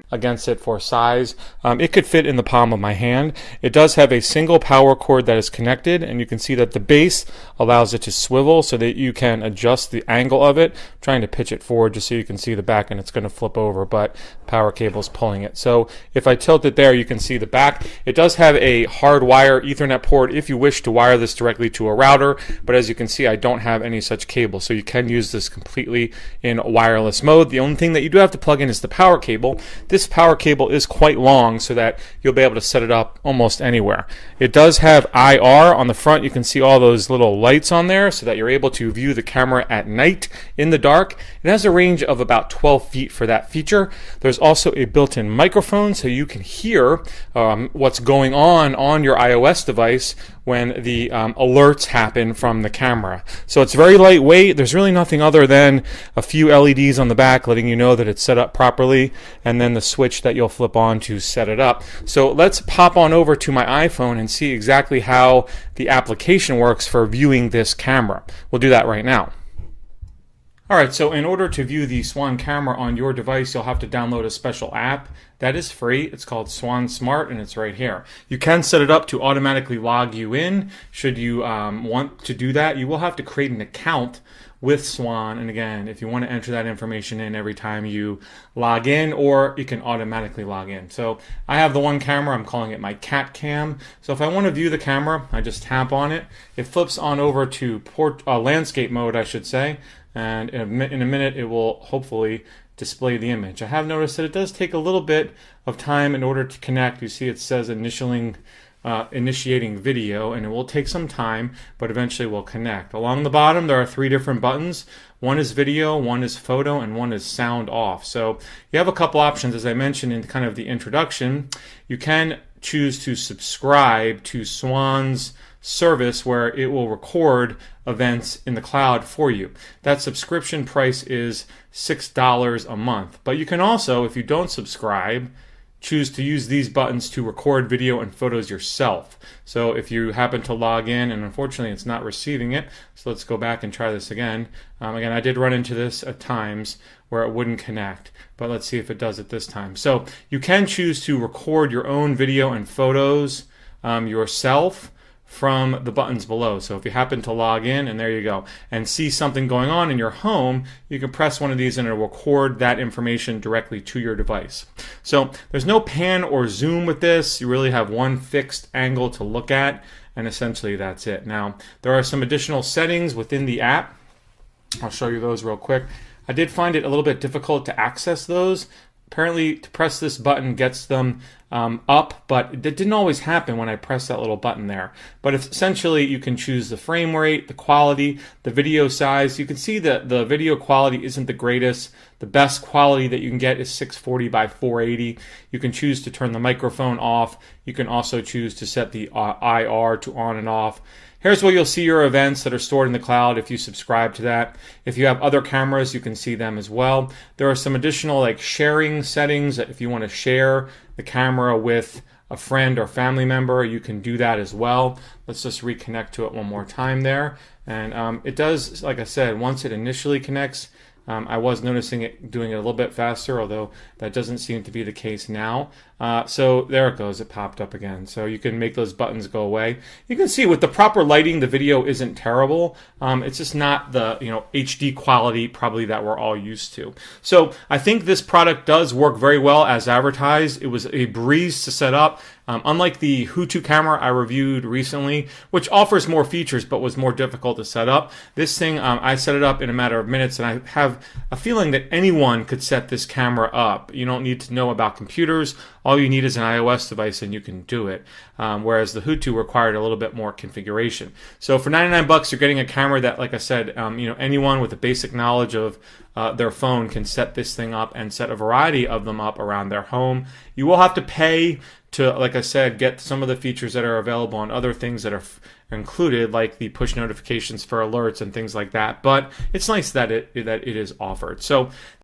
Against it for size. It could fit in the palm of my hand. It does have a single power cord that is connected, and you can see that the base allows it to swivel so that you can adjust the angle of it. I'm trying to pitch it forward just so you can see the back, and it's going to flip over, but power cable is pulling it. So if I tilt it there, you can see the back. It does have a hard wire Ethernet port if you wish to wire this directly to a router, but as you can see, I don't have any such cable, so you can use this completely in wireless mode. The only thing that you do have to plug in is the power cable. This power cable is quite long so that you'll be able to set it up almost anywhere. It does have IR on the front. You can see all those little lights on there so that you're able to view the camera at night in the dark. It has a range of about 12 feet for that feature. There's also a built-in microphone so you can hear what's going on your iOS device when the alerts happen from the camera. So it's very lightweight. There's really nothing other than a few LEDs on the back letting you know that it's set up properly, and then the switch that you'll flip on to set it up. So let's pop on over to my iPhone and see exactly how the application works for viewing this camera. We'll do that right now. Alright, so in order to view the Swan camera on your device, you'll have to download a special app that is free. It's called Swan Smart, and it's right here. You can set it up to automatically log you in. Should you want to do that, you will have to create an account with Swan, and again, if you want to enter that information in every time you log in, or you can automatically log in. So I have the one camera, I'm calling it my cat cam. So if I want to view the camera, I just tap on it. It flips on over to landscape mode, I should say, and in a minute it will hopefully display the image. I have noticed that it does take a little bit of time in order to connect. You see it says initiating video, and it will take some time, but eventually will connect. Along the bottom there are 3 different buttons. One is video, one is photo, and one is sound off. So you have a couple options. As I mentioned in kind of the introduction, you can choose to subscribe to Swan's service where it will record events in the cloud for you. That subscription price is $6 a month. But you can also, if you don't subscribe, choose to use these buttons to record video and photos yourself. So if you happen to log in and unfortunately it's not receiving it, so let's go back and try this again. Again, I did run into this at times where it wouldn't connect, but let's see if it does it this time. So you can choose to record your own video and photos yourself from the buttons below. So if you happen to log in, and there you go, and see something going on in your home, you can press one of these and it will record that information directly to your device. So there's no pan or zoom with this. You really have one fixed angle to look at, and essentially that's it. Now, there are some additional settings within the app. I'll show you those real quick. I did find it a little bit difficult to access those. Apparently, to press this button gets them up, but it didn't always happen when I pressed that little button there. But essentially, you can choose the frame rate, the quality, the video size. You can see that the video quality isn't the greatest. The best quality that you can get is 640 by 480. You can choose to turn the microphone off. You can also choose to set the IR to on and off. Here's where you'll see your events that are stored in the cloud if you subscribe to that. If you have other cameras, you can see them as well. There are some additional like sharing settings. If you want to share the camera with a friend or family member, you can do that as well. Let's just reconnect to it one more time there. And it does, like I said, once it initially connects, I was noticing it doing it a little bit faster, although that doesn't seem to be the case now. So there it goes, it popped up again. So you can make those buttons go away. You can see with the proper lighting, the video isn't terrible. It's just not the HD quality probably that we're all used to. So I think this product does work very well as advertised. It was a breeze to set up. Unlike the Ho-Ho-Kus camera I reviewed recently, which offers more features but was more difficult to set up, this thing, I set it up in a matter of minutes, and I have a feeling that anyone could set this camera up. You don't need to know about computers. All you need is an iOS device and you can do it. Whereas the Ho-Ho-Kus required a little bit more configuration. So for $99, you're getting a camera that, like I said, anyone with a basic knowledge of their phone can set this thing up and set a variety of them up around their home. You will have to pay to, like I said, get some of the features that are available on other things that are included, like the push notifications for alerts and things like that. But it's nice that it is offered. So